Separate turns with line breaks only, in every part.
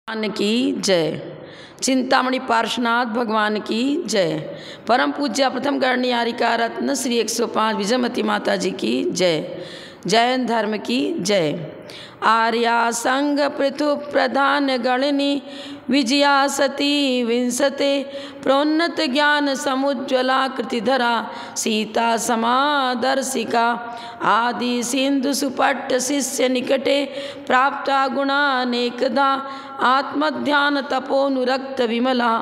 भगवान की जय। चिंतामणि पार्श्वनाथ भगवान की जय। परम पूज्य प्रथम गणनियारिका रत्न श्री 105 विजयमती माता जी की जय। जैन धर्म की जय। आर्या संग पृथु प्रधान गणनी विजया सती विंसते प्रोन्नत ज्ञान समुज्ज्वला कृतिधरा सीता समादर्शिका आदि सिंधु सुपट्ट शिष्य निकटे प्राप्ता गुणानेकदा आत्मध्यान तपोनुरक्त विमला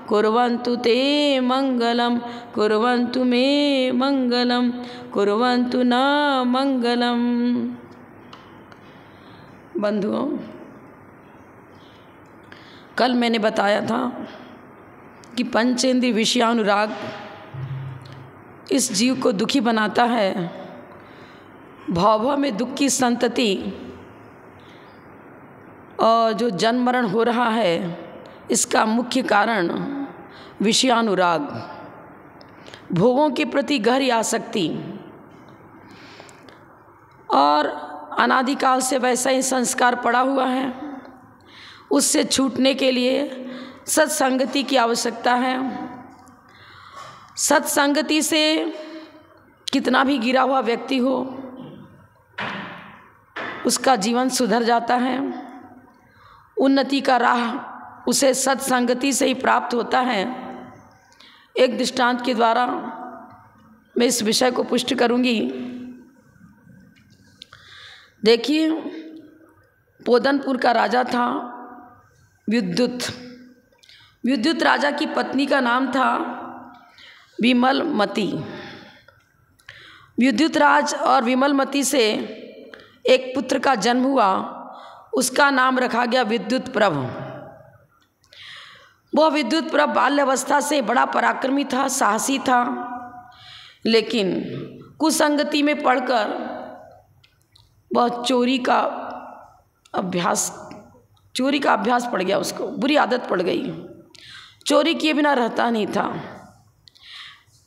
कुर्वन्तु ते मंगलम कुर्वन्तु मे मंगलम कुर्वन्तु न मंगलम। बंधुओं, कल मैंने बताया था कि पंचेंद्रिय विषयानुराग इस जीव को दुखी बनाता है। भव में दुख की संतति और जो जन्म मरण हो रहा है, इसका मुख्य कारण विषयानुराग, भोगों के प्रति गहरी आसक्ति और अनादिकाल से वैसा ही संस्कार पड़ा हुआ है। उससे छूटने के लिए सत्संगति की आवश्यकता है। सत्संगति से कितना भी गिरा हुआ व्यक्ति हो, उसका जीवन सुधर जाता है। उन्नति का राह उसे सत्संगति से ही प्राप्त होता है। एक दृष्टांत के द्वारा मैं इस विषय को पुष्ट करूंगी। देखिए, पोदनपुर का राजा था विद्युत। विद्युत राजा की पत्नी का नाम था विमलमती। विद्युत राज और विमलमती से एक पुत्र का जन्म हुआ। उसका नाम रखा गया विद्युत प्रभ। वह विद्युत प्रभ बाल्यावस्था से बड़ा पराक्रमी था, साहसी था, लेकिन कुसंगति में पड़कर वह चोरी का अभ्यास पड़ गया। उसको बुरी आदत पड़ गई। चोरी किए बिना रहता नहीं था।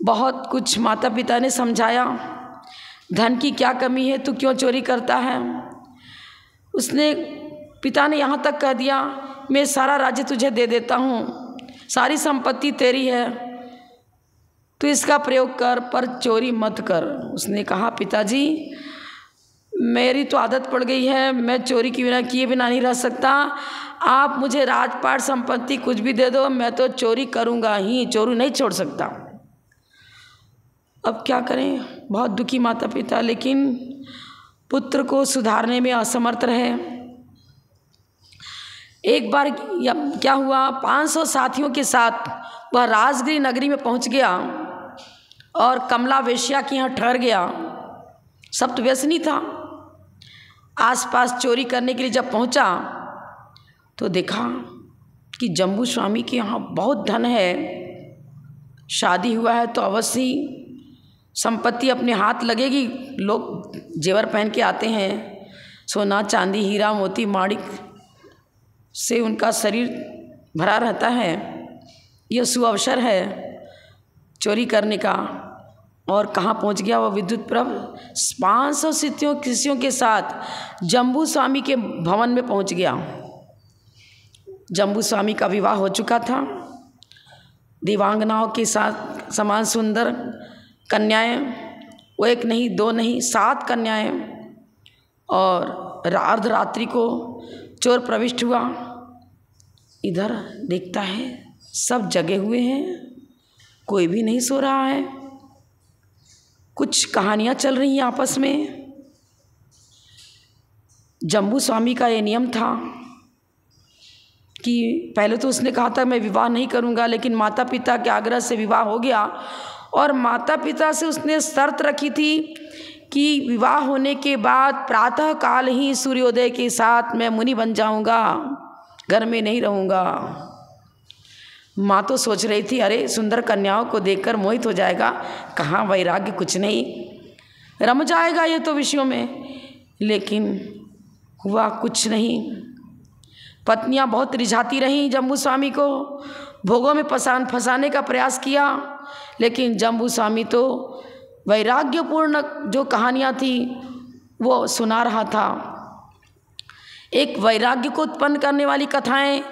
बहुत कुछ माता पिता ने समझाया, धन की क्या कमी है, तू क्यों चोरी करता है। पिता ने यहाँ तक कह दिया, मैं सारा राज्य तुझे दे देता हूँ, सारी संपत्ति तेरी है, तू इसका प्रयोग कर, पर चोरी मत कर। उसने कहा, पिताजी मेरी तो आदत पड़ गई है, मैं चोरी किए बिना नहीं रह सकता। आप मुझे राजपाट संपत्ति कुछ भी दे दो, मैं तो चोरी करूँगा ही, चोरी नहीं छोड़ सकता। अब क्या करें, बहुत दुखी माता पिता, लेकिन पुत्र को सुधारने में असमर्थ रहे। एक बार क्या हुआ, 500 साथियों के साथ वह राजगिरी नगरी में पहुंच गया और कमला वेश्या के यहाँ ठहर गया। सब तो व्यसनी था। आसपास चोरी करने के लिए जब पहुंचा तो देखा कि जम्बू स्वामी के यहाँ बहुत धन है, शादी हुआ है तो अवश्य संपत्ति अपने हाथ लगेगी। लोग जेवर पहन के आते हैं, सोना चांदी हीरा मोती माणिक से उनका शरीर भरा रहता है। यह सुअवसर है चोरी करने का। और कहाँ पहुँच गया वह विद्युत प्रभ, 500 शिष्यों के साथ जम्बू स्वामी के भवन में पहुँच गया। जम्बू स्वामी का विवाह हो चुका था। दिव्यांगनाओं के साथ समान सुंदर कन्याएं, वो एक नहीं दो नहीं 7 कन्याएं। और अर्धरात्रि को चोर प्रविष्ट हुआ। इधर देखता है सब जगे हुए हैं, कोई भी नहीं सो रहा है। कुछ कहानियाँ चल रही हैं आपस में। जम्बू स्वामी का ये नियम था कि पहले तो उसने कहा था मैं विवाह नहीं करूँगा, लेकिन माता पिता के आग्रह से विवाह हो गया। और माता पिता से उसने शर्त रखी थी कि विवाह होने के बाद प्रातः काल ही सूर्योदय के साथ मैं मुनि बन जाऊँगा, घर में नहीं रहूँगा। माँ तो सोच रही थी, अरे सुंदर कन्याओं को देखकर मोहित हो जाएगा, कहाँ वैराग्य, कुछ नहीं, रम जाएगा ये तो विषयों में। लेकिन हुआ कुछ नहीं। पत्नियाँ बहुत रिझाती रहीं जम्बू स्वामी को, भोगों में फंसाने का प्रयास किया, लेकिन जम्बू स्वामी तो वैराग्यपूर्ण जो कहानियाँ थी वो सुना रहा था। एक वैराग्य को उत्पन्न करने वाली कथाएं,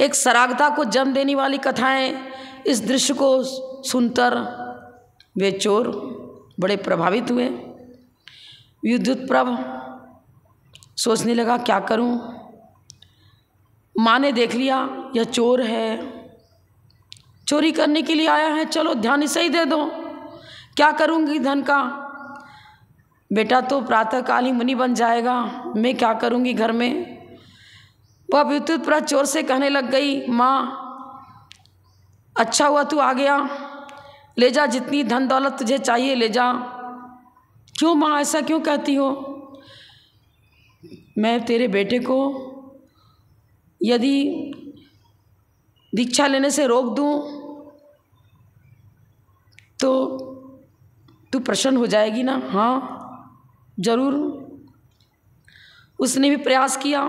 एक सरागता को जन्म देने वाली कथाएं। इस दृश्य को सुनकर वे चोर बड़े प्रभावित हुए। विद्युतप्रभ सोचने लगा क्या करूं। माँ ने देख लिया यह चोर है, चोरी करने के लिए आया है, चलो ध्यान इसे ही दे दो, क्या करूंगी धन का। बेटा तो प्रातःकाल ही मुनि बन जाएगा, मैं क्या करूंगी घर में। वह विद्युतप्रभ चोर से कहने लग गई, माँ अच्छा हुआ तू आ गया, ले जा जितनी धन दौलत तुझे चाहिए ले जा। क्यों माँ ऐसा क्यों कहती हो। मैं तेरे बेटे को यदि दीक्षा लेने से रोक दूं तो तू प्रसन्न हो जाएगी ना। हाँ जरूर। उसने भी प्रयास किया।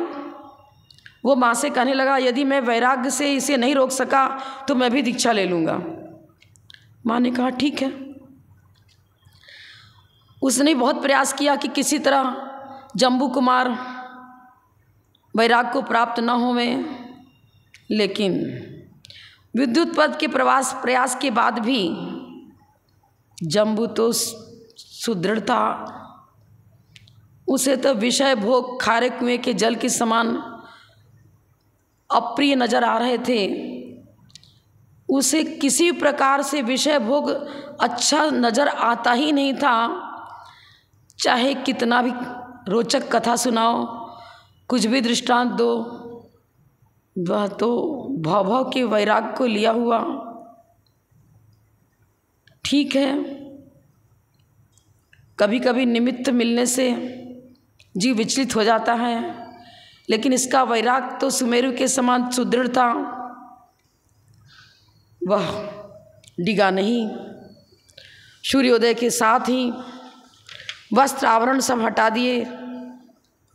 वो माँ से कहने लगा, यदि मैं वैराग्य से इसे नहीं रोक सका तो मैं भी दीक्षा ले लूँगा। माँ ने कहा ठीक है। उसने बहुत प्रयास किया कि किसी तरह जम्बू कुमार वैराग को प्राप्त न होवे, लेकिन विद्युत पद के प्रयास के बाद भी जम्बू तो सुदृढ़ था। उसे तो विषय भोग खारे कुएं के जल के समान अप्रिय नजर आ रहे थे। उसे किसी प्रकार से विषय भोग अच्छा नजर आता ही नहीं था। चाहे कितना भी रोचक कथा सुनाओ, कुछ भी दृष्टांत दो, वह तो भव के वैराग को लिया हुआ। ठीक है, कभी कभी निमित्त मिलने से जीव विचलित हो जाता है, लेकिन इसका वैराग तो सुमेरु के समान सुदृढ़ था। वह डिगा नहीं। सूर्योदय के साथ ही वस्त्र आवरण सब हटा दिए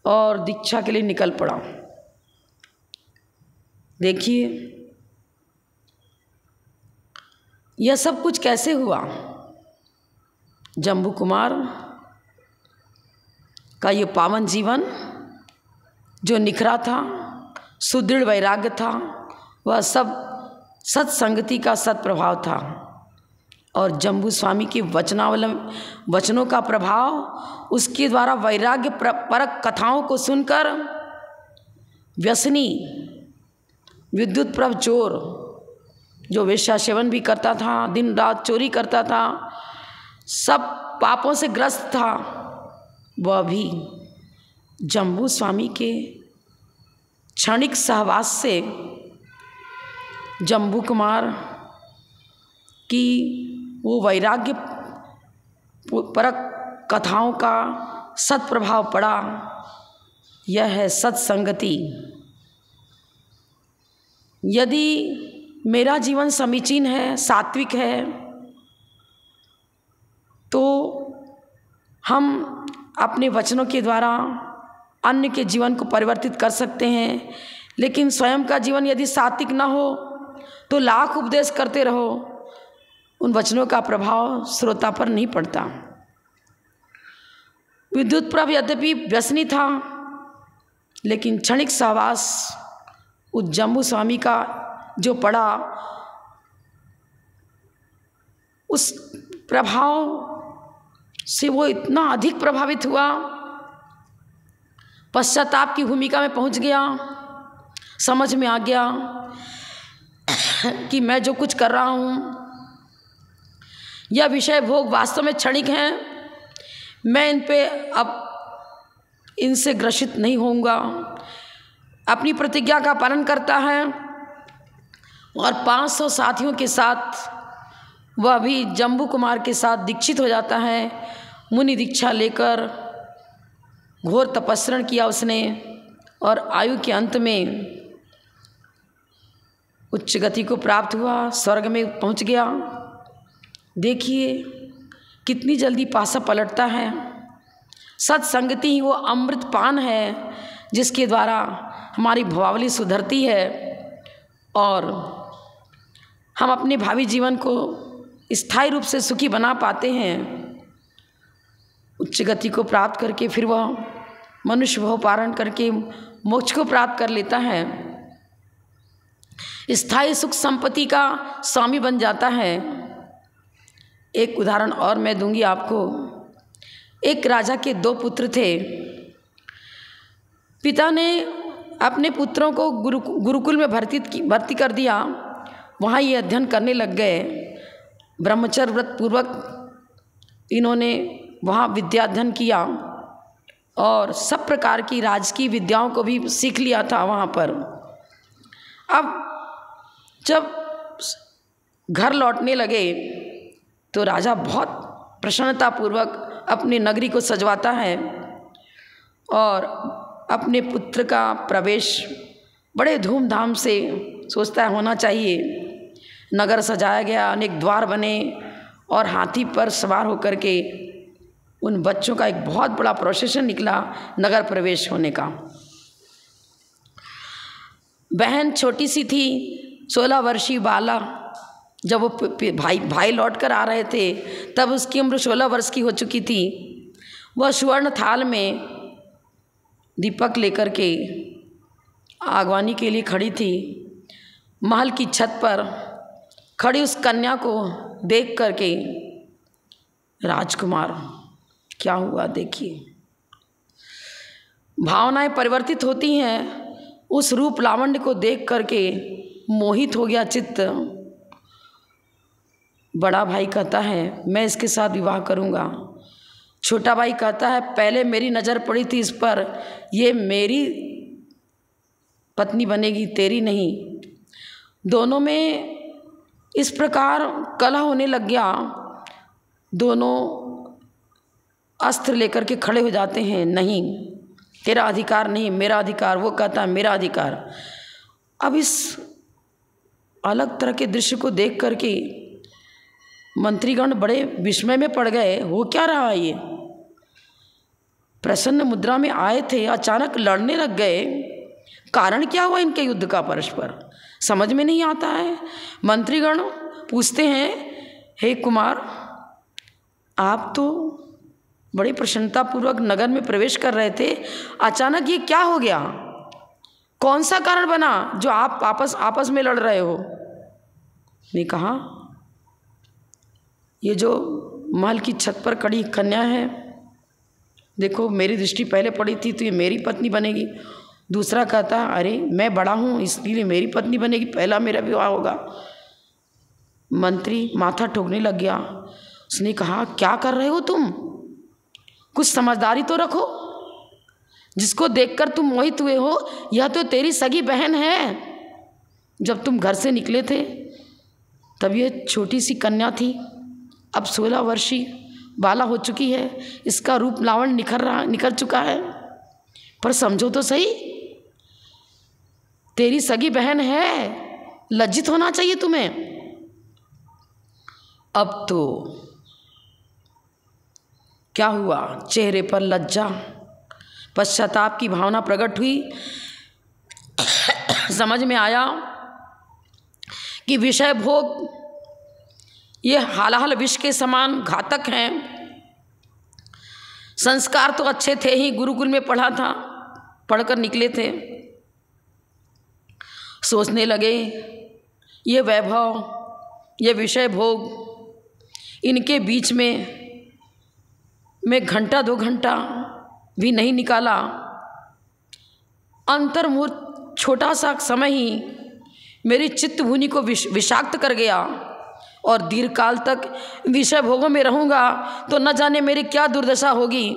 और दीक्षा के लिए निकल पड़ा। देखिए यह सब कुछ कैसे हुआ। जम्बू कुमार का ये पावन जीवन जो निखरा था, सुदृढ़ वैराग्य था, वह सब सत्संगति का सत्प्रभाव था। और जम्बू स्वामी के वचनों का प्रभाव, उसके द्वारा वैराग्य परक कथाओं को सुनकर व्यसनी विद्युतप्रभ चोर, जो वेश्या सेवन भी करता था, दिन रात चोरी करता था, सब पापों से ग्रस्त था, वह भी जम्बू स्वामी के क्षणिक सहवास से जम्बू कुमार की वो वैराग्य परक कथाओं का सत्प्रभाव पड़ा। यह है सत्संगति। यदि मेरा जीवन समीचीन है, सात्विक है, तो हम अपने वचनों के द्वारा अन्य के जीवन को परिवर्तित कर सकते हैं। लेकिन स्वयं का जीवन यदि सात्विक ना हो तो लाख उपदेश करते रहो, उन वचनों का प्रभाव श्रोता पर नहीं पड़ता। विद्युतप्रभ यद्यपि व्यसनी था, लेकिन क्षणिक सहवास उस जम्बू स्वामी का जो पड़ा, उस प्रभाव से वो इतना अधिक प्रभावित हुआ, पश्चाताप की भूमिका में पहुंच गया। समझ में आ गया कि मैं जो कुछ कर रहा हूँ, यह विषय भोग वास्तव में क्षणिक हैं। मैं इन पे अब इनसे ग्रसित नहीं होऊंगा। अपनी प्रतिज्ञा का पालन करता है और 500 साथियों के साथ वह भी जम्बू कुमार के साथ दीक्षित हो जाता है। मुनि दीक्षा लेकर घोर तपस्रण किया उसने, और आयु के अंत में उच्च गति को प्राप्त हुआ, स्वर्ग में पहुंच गया। देखिए कितनी जल्दी पासा पलटता है। सत्संगति ही वो अमृत पान है जिसके द्वारा हमारी भवावली सुधरती है और हम अपने भावी जीवन को स्थायी रूप से सुखी बना पाते हैं। उच्च गति को प्राप्त करके फिर वह मनुष्य भव पारण करके मोक्ष को प्राप्त कर लेता है, स्थायी सुख संपत्ति का स्वामी बन जाता है। एक उदाहरण और मैं दूंगी आपको। एक राजा के 2 पुत्र थे। पिता ने अपने पुत्रों को गुरुकुल में भर्ती कर दिया। वहाँ ये अध्ययन करने लग गए। ब्रह्मचर्य व्रत पूर्वक इन्होंने वहाँ विद्या अध्ययन किया और सब प्रकार की राजकीय विद्याओं को भी सीख लिया था वहाँ पर। अब जब घर लौटने लगे तो राजा बहुत प्रसन्नतापूर्वक अपनी नगरी को सजवाता है और अपने पुत्र का प्रवेश बड़े धूमधाम से सोचता है होना चाहिए। नगर सजाया गया, अनेक द्वार बने और हाथी पर सवार होकर के उन बच्चों का एक बहुत बड़ा प्रोसेशन निकला नगर प्रवेश होने का। बहन छोटी सी थी, 16 वर्षीय बाला। जब वो भाई लौट कर आ रहे थे तब उसकी उम्र 16 वर्ष की हो चुकी थी। वह स्वर्ण थाल में दीपक लेकर के आगवानी के लिए खड़ी थी। महल की छत पर खड़ी उस कन्या को देख करके, राजकुमार क्या हुआ देखिए, भावनाएं परिवर्तित होती हैं। उस रूप लावण्य को देख करके मोहित हो गया चित्त। बड़ा भाई कहता है मैं इसके साथ विवाह करूंगा। छोटा भाई कहता है पहले मेरी नज़र पड़ी थी इस पर, ये मेरी पत्नी बनेगी, तेरी नहीं। दोनों में इस प्रकार कलह होने लग गया। दोनों अस्त्र लेकर के खड़े हो जाते हैं, नहीं तेरा अधिकार नहीं, मेरा अधिकार। वो कहता है मेरा अधिकार। अब इस अलग तरह के दृश्य को देख करके मंत्रीगण बड़े विस्मय में पड़ गए। हो क्या रहा है ये? प्रसन्न मुद्रा में आए थे, अचानक लड़ने लग गए। कारण क्या हुआ इनके युद्ध का? परस्पर समझ में नहीं आता है। मंत्रीगण पूछते हैं हे कुमार, आप तो बड़ी प्रसन्नतापूर्वक नगर में प्रवेश कर रहे थे, अचानक ये क्या हो गया? कौन सा कारण बना जो आप आपस में लड़ रहे हो? ने कहा ये जो महल की छत पर खड़ी कन्या है, देखो मेरी दृष्टि पहले पड़ी थी तो ये मेरी पत्नी बनेगी। दूसरा कहता अरे मैं बड़ा हूँ इसलिए मेरी पत्नी बनेगी, पहला मेरा विवाह होगा। मंत्री माथा ठोकने लग गया। उसने कहा क्या कर रहे हो तुम? कुछ समझदारी तो रखो। जिसको देखकर तुम मोहित हुए हो यह तो तेरी सगी बहन है। जब तुम घर से निकले थे तब ये छोटी सी कन्या थी, अब 16 वर्षीय बाला हो चुकी है। इसका रूप लावण्य निखर चुका है। पर समझो तो सही, तेरी सगी बहन है, लज्जित होना चाहिए तुम्हें। अब तो क्या हुआ? चेहरे पर लज्जा, पश्चाताप की भावना प्रकट हुई। समझ में आया कि विषय भोग ये हालाहल विष के समान घातक हैं। संस्कार तो अच्छे थे ही, गुरुकुल में पढ़ा था, पढ़कर निकले थे। सोचने लगे ये वैभव, ये विषय भोग, इनके बीच में मैं घंटा 2 घंटा भी नहीं निकाला। अंतर्मुहूर्त छोटा सा समय ही मेरी चित्त भूमि को विषाक्त कर गया और दीर्घकाल तक विषय भोगों में रहूँगा तो न जाने मेरी क्या दुर्दशा होगी।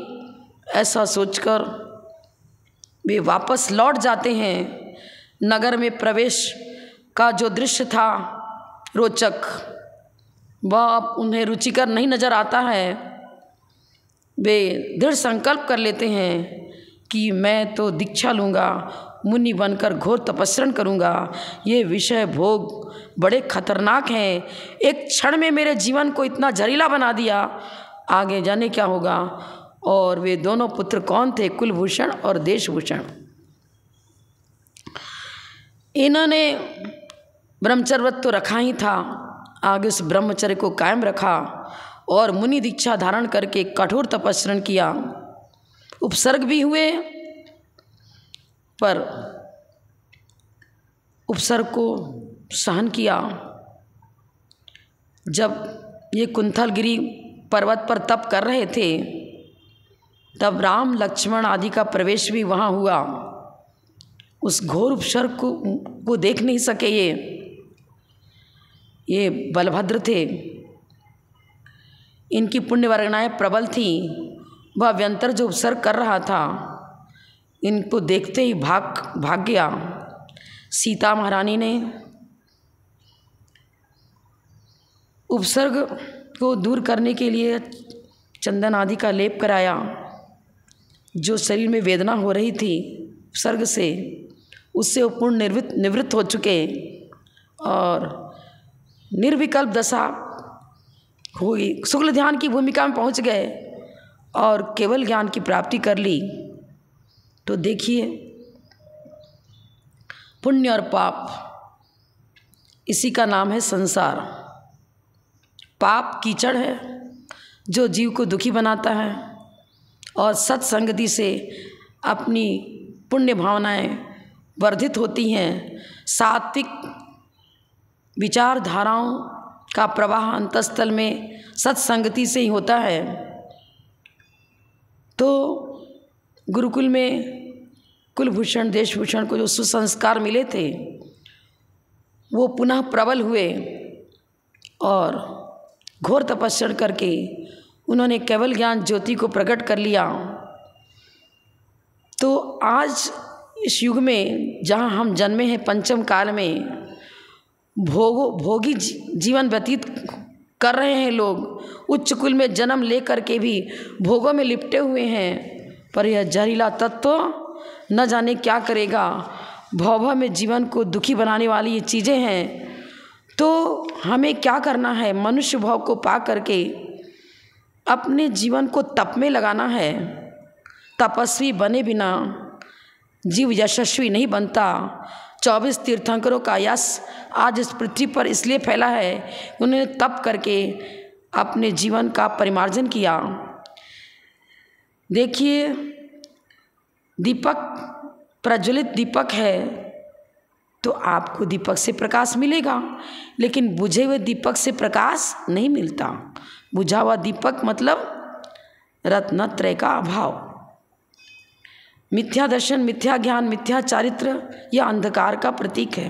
ऐसा सोचकर वे वापस लौट जाते हैं। नगर में प्रवेश का जो दृश्य था रोचक, वह अब उन्हें रुचिकर नहीं नज़र आता है। वे दृढ़ संकल्प कर लेते हैं कि मैं तो दीक्षा लूँगा, मुनि बनकर घोर तपस्या करूँगा। ये विषय भोग बड़े खतरनाक हैं, एक क्षण में मेरे जीवन को इतना जहरीला बना दिया, आगे जाने क्या होगा। और वे दोनों पुत्र कौन थे? कुलभूषण और देशभूषण। इन्होंने ब्रह्मचर्य व्रत तो रखा ही था, आगे उस ब्रह्मचर्य को कायम रखा और मुनि दीक्षा धारण करके कठोर तपस्या किया। उपसर्ग भी हुए पर उपसर्ग को सहन किया। जब ये कुंथलगिरी पर्वत पर तप कर रहे थे तब राम लक्ष्मण आदि का प्रवेश भी वहाँ हुआ। उस घोर उपसर्ग को देख नहीं सके ये बलभद्र थे, इनकी पुण्य वर्गनाएँ प्रबल थी। वह व्यंतर जो उपसर्ग कर रहा था इनको देखते ही भाग गया। सीता महारानी ने उपसर्ग को दूर करने के लिए चंदन आदि का लेप कराया। जो शरीर में वेदना हो रही थी उपसर्ग से, उससे वो पूर्ण निवृत्त हो चुके और निर्विकल्प दशा हुई। शुक्ल ध्यान की भूमिका में पहुंच गए और केवल ज्ञान की प्राप्ति कर ली। तो देखिए, पुण्य और पाप, इसी का नाम है संसार। पाप कीचड़ है जो जीव को दुखी बनाता है और सत्संगति से अपनी पुण्य भावनाएं वर्धित होती हैं। सात्विक विचारधाराओं का प्रवाह अंतःस्थल में सत्संगति से ही होता है। तो गुरुकुल में कुलभूषण देशभूषण को जो सुसंस्कार मिले थे वो पुनः प्रबल हुए और घोर तपस्या करके उन्होंने केवल ज्ञान ज्योति को प्रकट कर लिया। तो आज इस युग में जहाँ हम जन्मे हैं पंचम काल में, भोगी जीवन व्यतीत कर रहे हैं लोग। उच्च कुल में जन्म लेकर के भी भोगों में लिपटे हुए हैं, पर यह जहरीला तत्व न जाने क्या करेगा। भव में जीवन को दुखी बनाने वाली ये चीज़ें हैं। तो हमें क्या करना है? मनुष्य भाव को पा करके अपने जीवन को तप में लगाना है। तपस्वी बने बिना जीव यशस्वी नहीं बनता। 24 तीर्थंकरों का यश आज इस पृथ्वी पर इसलिए फैला है, उन्होंने तप करके अपने जीवन का परिमार्जन किया। देखिए, दीपक प्रज्वलित दीपक है तो आपको दीपक से प्रकाश मिलेगा, लेकिन बुझे हुए दीपक से प्रकाश नहीं मिलता। बुझा हुआ दीपक मतलब रत्नत्रय का अभाव। मिथ्या दर्शन, मिथ्या ज्ञान, मिथ्या चारित्र यह अंधकार का प्रतीक है।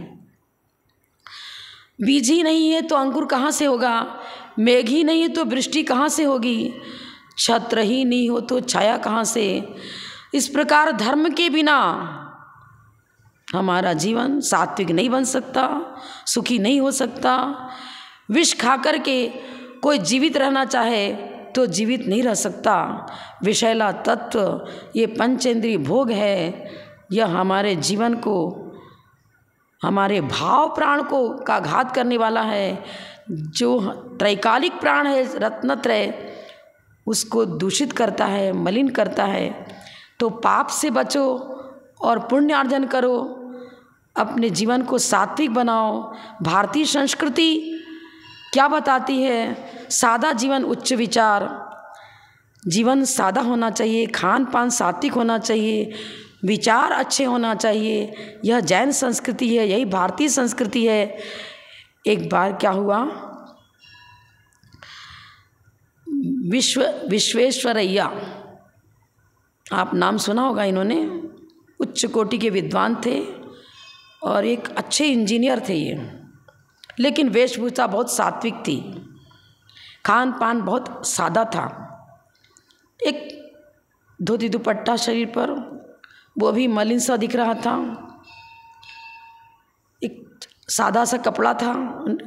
बीज ही नहीं है तो अंकुर कहाँ से होगा? मेघ ही नहीं है तो वृष्टि कहाँ से होगी? छत्र ही नहीं हो तो छाया कहाँ से? इस प्रकार धर्म के बिना हमारा जीवन सात्विक नहीं बन सकता, सुखी नहीं हो सकता। विष खा कर के कोई जीवित रहना चाहे तो जीवित नहीं रह सकता। विषैला तत्व ये पंचेंद्रिय भोग है, यह हमारे जीवन को, हमारे भाव प्राण को का घात करने वाला है। जो त्रैकालिक प्राण है रत्नत्रय, उसको दूषित करता है, मलिन करता है। तो पाप से बचो और पुण्य अर्जन करो, अपने जीवन को सात्विक बनाओ। भारतीय संस्कृति क्या बताती है? सादा जीवन उच्च विचार। जीवन सादा होना चाहिए, खान पान सात्विक होना चाहिए, विचार अच्छे होना चाहिए। यह जैन संस्कृति है, यही भारतीय संस्कृति है। एक बार क्या हुआ, विश्वेश्वरैया, आप नाम सुना होगा, इन्होंने उच्च कोटि के विद्वान थे और एक अच्छे इंजीनियर थे ये, लेकिन वेशभूषा बहुत सात्विक थी, खान पान बहुत सादा था। एक धोती दुपट्टा शरीर पर, वो भी मलिन सा दिख रहा था। एक सादा सा कपड़ा था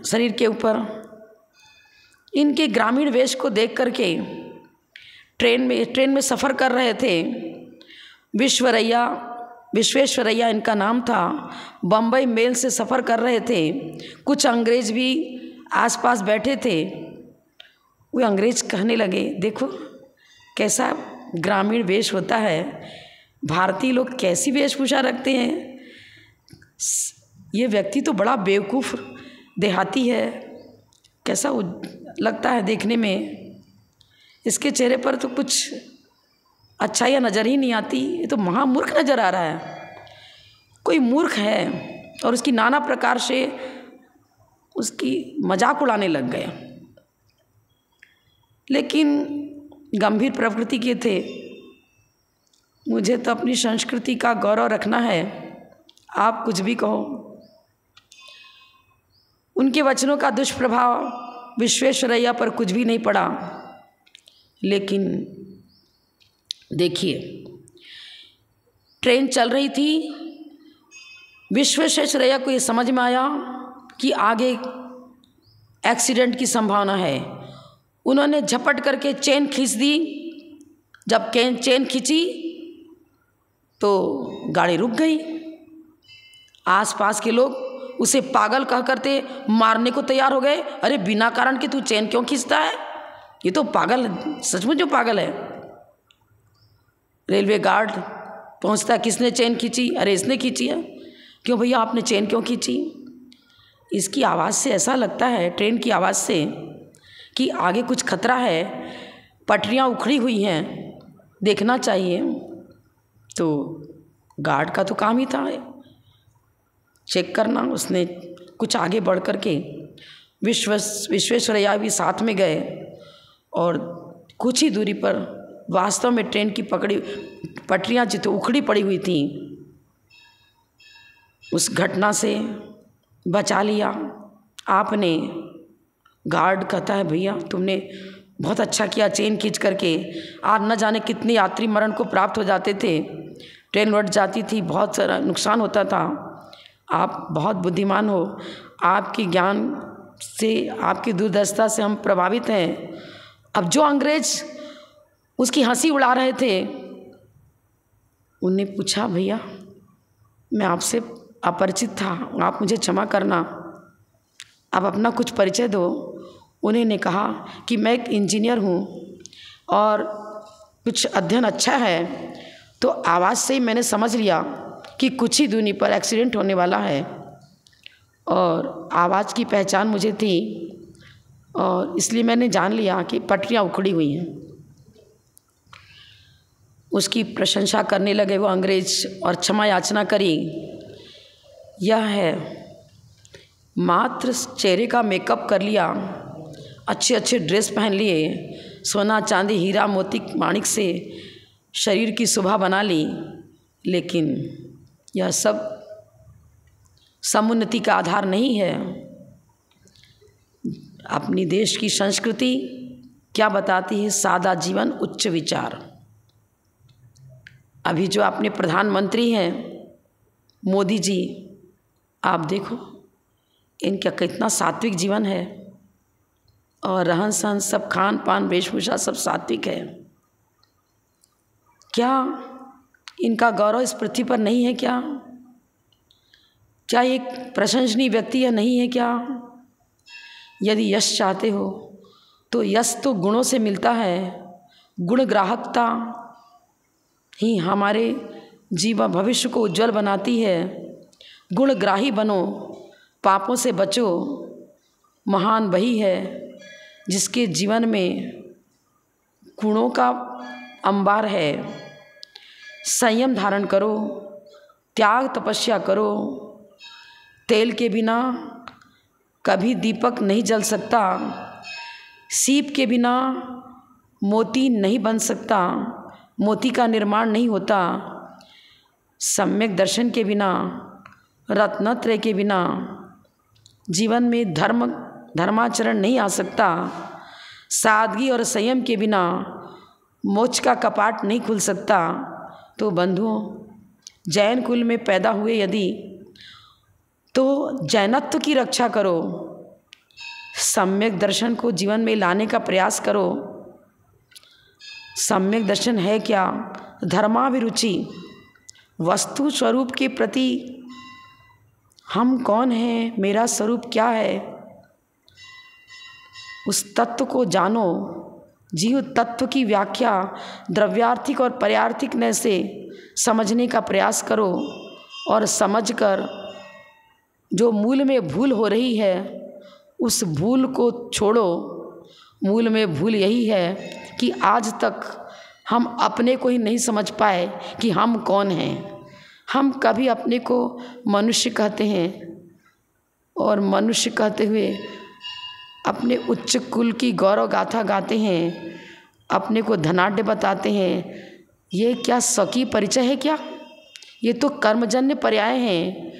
शरीर के ऊपर। इनके ग्रामीण वेश को देख करके ट्रेन में सफ़र कर रहे थे। विश्वेश्वरैया इनका नाम था। बम्बई मेल से सफ़र कर रहे थे। कुछ अंग्रेज भी आसपास बैठे थे। वो अंग्रेज कहने लगे, देखो कैसा ग्रामीण वेश होता है, भारतीय लोग कैसी वेशभूषा रखते हैं। ये व्यक्ति तो बड़ा बेवकूफ़ देहाती है, कैसा लगता है देखने में। इसके चेहरे पर तो कुछ अच्छाई नज़र ही नहीं आती, ये तो महामूर्ख नज़र आ रहा है। कोई मूर्ख है और उसकी नाना प्रकार से उसकी मजाक उड़ाने लग गए। लेकिन गंभीर प्रकृति के थे। मुझे तो अपनी संस्कृति का गौरव रखना है, आप कुछ भी कहो। उनके वचनों का दुष्प्रभाव विश्वेश्वरैया पर कुछ भी नहीं पड़ा। लेकिन देखिए, ट्रेन चल रही थी, विश्वेश्वरैया को ये समझ में आया कि आगे एक्सीडेंट की संभावना है। उन्होंने झपट करके चेन खींच दी। जब चेन खींची तो गाड़ी रुक गई। आसपास के लोग उसे पागल कह करते मारने को तैयार हो गए। अरे बिना कारण के तू चेन क्यों खींचता है, ये तो पागल है, सचमुच जो पागल है। रेलवे गार्ड पहुंचता, किसने चेन खींची? अरे इसने खींची है। क्यों भैया, आपने चेन क्यों खींची? इसकी आवाज़ से ऐसा लगता है, ट्रेन की आवाज़ से, कि आगे कुछ खतरा है, पटरियां उखड़ी हुई हैं, देखना चाहिए। तो गार्ड का तो काम ही था चेक करना। उसने कुछ आगे बढ़ कर के विश्वेश्वरैया भी साथ में गए और कुछ ही दूरी पर वास्तव में ट्रेन की पटरियां जितनी उखड़ी पड़ी हुई थी, उस घटना से बचा लिया आपने। गार्ड कहता है, भैया तुमने बहुत अच्छा किया चेन खींच करके, आज न जाने कितने यात्री मरण को प्राप्त हो जाते थे, ट्रेन लौट जाती थी, बहुत सारा नुकसान होता था। आप बहुत बुद्धिमान हो, आपकी ज्ञान से, आपकी दूरदर्शिता से हम प्रभावित हैं। अब जो अंग्रेज उसकी हंसी उड़ा रहे थे, उन्हें पूछा, भैया मैं आपसे अपरिचित था, आप मुझे क्षमा करना, आप अपना कुछ परिचय दो। उन्होंने कहा कि मैं एक इंजीनियर हूँ और कुछ अध्ययन अच्छा है, तो आवाज़ से ही मैंने समझ लिया कि कुछ ही दूरी पर एक्सीडेंट होने वाला है, और आवाज़ की पहचान मुझे थी और इसलिए मैंने जान लिया कि पटरियां उखड़ी हुई हैं। उसकी प्रशंसा करने लगे वो अंग्रेज और क्षमा याचना करी। यह है, मात्र चेहरे का मेकअप कर लिया, अच्छे अच्छे ड्रेस पहन लिए, सोना चांदी हीरा मोती माणिक से शरीर की शोभा बना ली, लेकिन यह सब समुन्नति का आधार नहीं है। अपनी देश की संस्कृति क्या बताती है? सादा जीवन, उच्च विचार। अभी जो अपने प्रधानमंत्री हैं मोदी जी, आप देखो इनका कितना सात्विक जीवन है, और रहन सहन सब, खान पान वेशभूषा सब सात्विक है। क्या इनका गौरव इस पृथ्वी पर नहीं है क्या? क्या एक प्रशंसनीय व्यक्ति है नहीं है क्या? यदि यश चाहते हो तो यश तो गुणों से मिलता है। गुण ग्राहकता ही हमारे जीवन भविष्य को उज्जवल बनाती है। गुणग्राही बनो, पापों से बचो। महान वही है जिसके जीवन में गुणों का अंबार है। संयम धारण करो, त्याग तपस्या करो। तेल के बिना कभी दीपक नहीं जल सकता, सीप के बिना मोती नहीं बन सकता, मोती का निर्माण नहीं होता। सम्यक दर्शन के बिना, रत्नत्रय के बिना जीवन में धर्माचरण नहीं आ सकता। सादगी और संयम के बिना मोक्ष का कपाट नहीं खुल सकता। तो बंधुओं, जैन कुल में पैदा हुए यदि, तो जैनत्व की रक्षा करो, सम्यक दर्शन को जीवन में लाने का प्रयास करो। सम्यक दर्शन है क्या? धर्माभिरुचि, वस्तु स्वरूप के प्रति हम कौन हैं, मेरा स्वरूप क्या है, उस तत्व को जानो। जीव तत्व की व्याख्या द्रव्यार्थिक और पर्यार्थिक नय से समझने का प्रयास करो, और समझकर जो मूल में भूल हो रही है उस भूल को छोड़ो। मूल में भूल यही है कि आज तक हम अपने को ही नहीं समझ पाए कि हम कौन हैं। हम कभी अपने को मनुष्य कहते हैं और मनुष्य कहते हुए अपने उच्च कुल की गौरव गाथा गाते हैं, अपने को धनाढ्य बताते हैं। ये क्या स्वकीय परिचय है क्या? ये तो कर्मजन्य पर्याय हैं।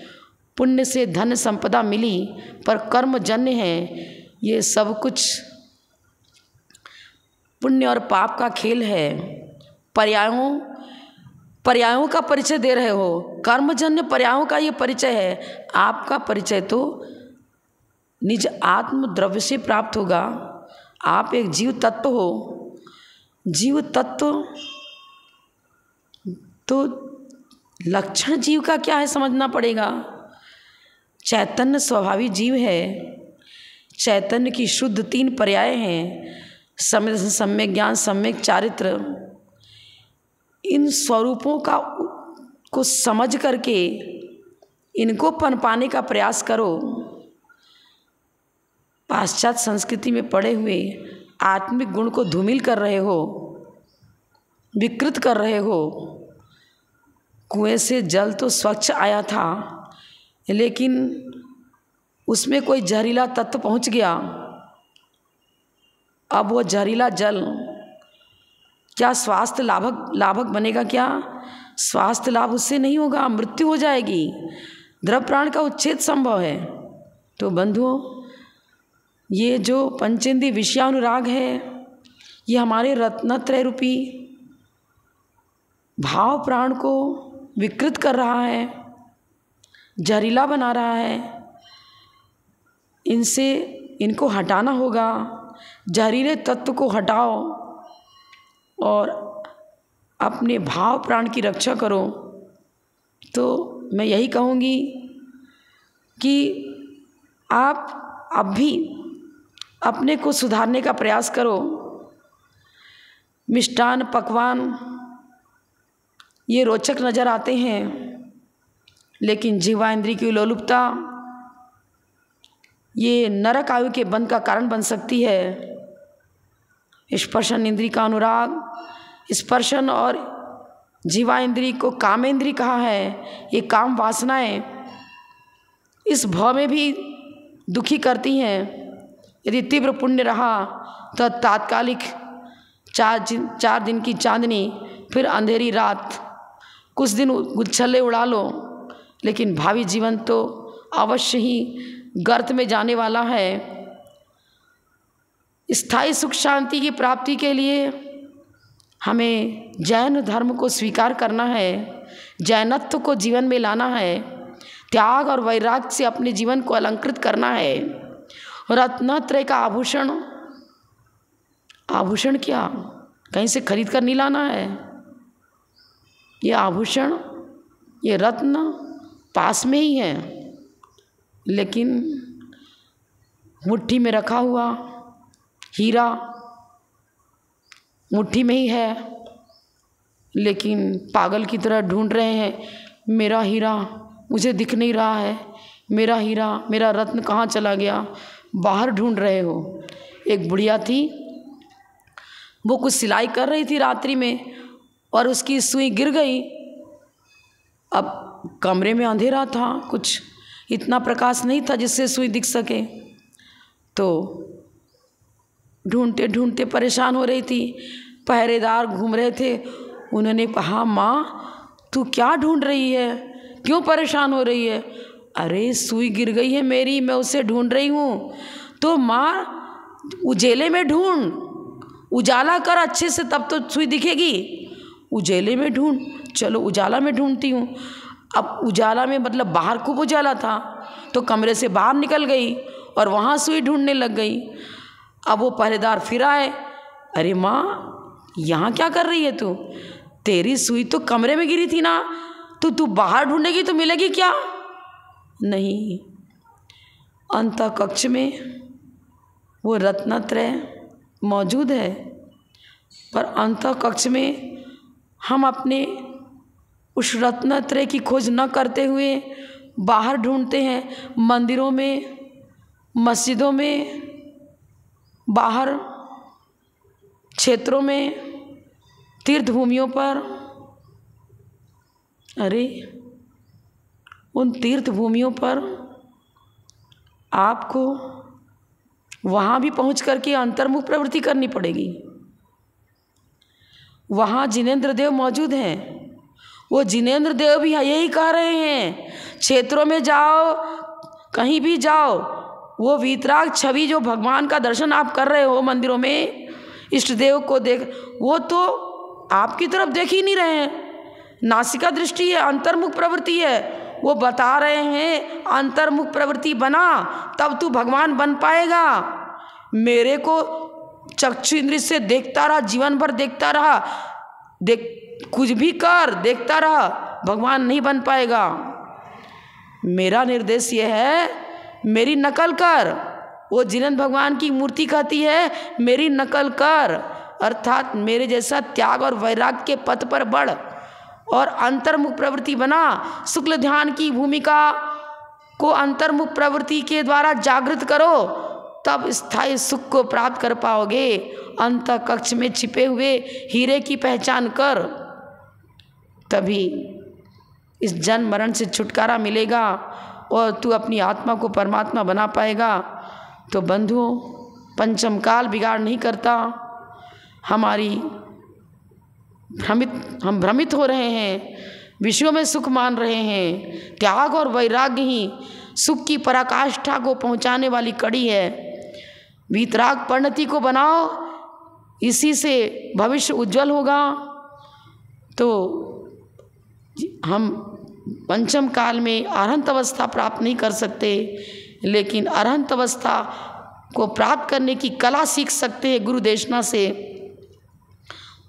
पुण्य से धन संपदा मिली पर कर्मजन्य है। ये सब कुछ पुण्य और पाप का खेल है। पर्यायों का परिचय दे रहे हो, कर्मजन्य पर्यायों का ये परिचय है। आपका परिचय तो निज आत्म द्रव्य से प्राप्त होगा। आप एक जीव तत्व हो। जीव तत्व तो लक्षण जीव का क्या है समझना पड़ेगा। चैतन्य स्वाभाविक जीव है। चैतन्य की शुद्ध 3 पर्याय हैं, सम्यक ज्ञान, सम्यक चारित्र। इन स्वरूपों को समझ करके इनको पनपाने का प्रयास करो। पाश्चात्य संस्कृति में पड़े हुए आत्मिक गुण को धूमिल कर रहे हो, विकृत कर रहे हो। कुएं से जल तो स्वच्छ आया था, लेकिन उसमें कोई जहरीला तत्व पहुंच गया। अब वो जहरीला जल क्या स्वास्थ्य लाभक बनेगा? क्या स्वास्थ्य लाभ उससे नहीं होगा, मृत्यु हो जाएगी। द्रव प्राण का उच्छेद संभव है। तो बंधुओं, ये जो पंचेंद्रिय विषयानुराग है, ये हमारे रत्नत्रय रूपी भाव प्राण को विकृत कर रहा है, जहरीला बना रहा है। इनको हटाना होगा। जहरीले तत्व को हटाओ और अपने भाव प्राण की रक्षा करो। तो मैं यही कहूँगी कि आप अब भी अपने को सुधारने का प्रयास करो। मिष्टान पकवान ये रोचक नज़र आते हैं, लेकिन जीवा इंद्री की लोलुपता ये नरक आयु के बंध का कारण बन सकती है। स्पर्शन इंद्री का अनुराग, स्पर्शन और जीवा इंद्री को कामेंद्री कहा है। ये काम वासनाएं इस भव में भी दुखी करती हैं। यदि तीव्र पुण्य रहा तो तात्कालिक 4 दिन की चांदनी, फिर अंधेरी रात, कुछ दिन उछले उड़ा लो, लेकिन भावी जीवन तो अवश्य ही गर्त में जाने वाला है। स्थायी सुख शांति की प्राप्ति के लिए हमें जैन धर्म को स्वीकार करना है, जैनत्व को जीवन में लाना है, त्याग और वैराग्य से अपने जीवन को अलंकृत करना है। रत्नत्रय का आभूषण क्या कहीं से खरीद कर नहीं लाना है। ये आभूषण, ये रत्न पास में ही है, लेकिन मुट्ठी में रखा हुआ हीरा मुट्ठी में ही है, लेकिन पागल की तरह ढूंढ रहे हैं, मेरा हीरा मुझे दिख नहीं रहा है, मेरा हीरा, मेरा रत्न कहाँ चला गया, बाहर ढूंढ रहे हो। एक बुढ़िया थी, वो कुछ सिलाई कर रही थी रात्रि में और उसकी सुई गिर गई। अब कमरे में अंधेरा था, कुछ इतना प्रकाश नहीं था जिससे सुई दिख सके, तो ढूंढते ढूंढते परेशान हो रही थी। पहरेदार घूम रहे थे, उन्होंने कहा, माँ तू क्या ढूंढ रही है, क्यों परेशान हो रही है? अरे सुई गिर गई है मेरी, मैं उसे ढूंढ रही हूँ। तो माँ उजेले में ढूंढ, उजाला कर अच्छे से, तब तो सुई दिखेगी। उजेले में ढूंढ, चलो उजाला में ढूंढती हूँ। अब उजाला में मतलब बाहर खूब उजाला था, तो कमरे से बाहर निकल गई और वहाँ सुई ढूंढने लग गई। अब वो पहरेदार फिर आए, अरे माँ यहाँ क्या कर रही है तू, तेरी सुई तो कमरे में गिरी थी ना, तो तू बाहर ढूंढेगी तो मिलेगी क्या? नहीं, अंत कक्ष में वो रत्नत्रय मौजूद है, पर अंत कक्ष में हम अपने उस रत्नत्रय की खोज न करते हुए बाहर ढूंढते हैं, मंदिरों में, मस्जिदों में, बाहर क्षेत्रों में, तीर्थ भूमियों पर। अरे उन तीर्थ भूमियों पर आपको वहाँ भी पहुँच करके अंतर्मुख प्रवृत्ति करनी पड़ेगी। वहाँ जिनेंद्र देव मौजूद हैं। वो जिनेंद्र देव भी यही कह रहे हैं, क्षेत्रों में जाओ, कहीं भी जाओ, वो वीतराग छवि जो भगवान का दर्शन आप कर रहे हो मंदिरों में, इष्ट देव को देख, वो तो आपकी तरफ देख ही नहीं रहे हैं। नासिका दृष्टि है, अंतर्मुख प्रवृत्ति है। वो बता रहे हैं अंतर्मुख प्रवृत्ति बना तब तू भगवान बन पाएगा। मेरे को चक्षु इंद्रिय से देखता रहा, जीवन भर देखता रहा, कुछ भी कर देखता रहा, भगवान नहीं बन पाएगा। मेरा निर्देश ये है, मेरी नकल कर। वो जिनेंद्र भगवान की मूर्ति कहती है मेरी नकल कर, अर्थात मेरे जैसा त्याग और वैराग्य के पथ पर बढ़ और अंतर्मुख प्रवृत्ति बना। शुक्ल ध्यान की भूमिका को अंतर्मुख प्रवृत्ति के द्वारा जागृत करो, तब स्थायी सुख को प्राप्त कर पाओगे। अंत कक्ष में छिपे हुए हीरे की पहचान कर, तभी इस जन्म मरण से छुटकारा मिलेगा और तू अपनी आत्मा को परमात्मा बना पाएगा। तो बंधुओं, पंचम काल बिगाड़ नहीं करता। हम भ्रमित हो रहे हैं, विषयों में सुख मान रहे हैं। त्याग और वैराग्य ही सुख की पराकाष्ठा को पहुंचाने वाली कड़ी है। वीतराग परिणति को बनाओ, इसी से भविष्य उज्जवल होगा। तो हम पंचम काल में अरहंत अवस्था प्राप्त नहीं कर सकते, लेकिन अरहंत अवस्था को प्राप्त करने की कला सीख सकते हैं गुरु देशना से।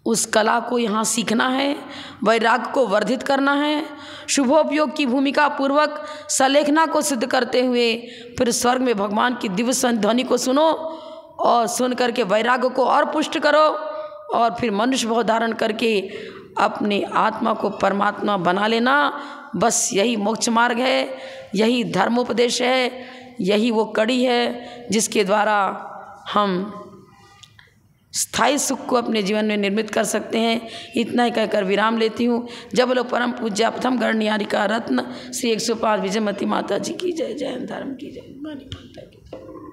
उस कला को यहाँ सीखना है, वैराग्य को वर्धित करना है, शुभोपयोग की भूमिका पूर्वक सलेखना को सिद्ध करते हुए फिर स्वर्ग में भगवान की दिव्य ध्वनि को सुनो और सुन करके वैराग्य को और पुष्ट करो और फिर मनुष्य भाव धारण करके अपने आत्मा को परमात्मा बना लेना। बस यही मोक्ष मार्ग है, यही धर्मोपदेश है, यही वो कड़ी है जिसके द्वारा हम स्थायी सुख को अपने जीवन में निर्मित कर सकते हैं। इतना ही कहकर विराम लेती हूँ। जब बोलो परम पूज्य प्रथम गणनियारिका रत्न श्री 105 विजयमती माता जी की जय। जय धर्म की जय, माता की जय।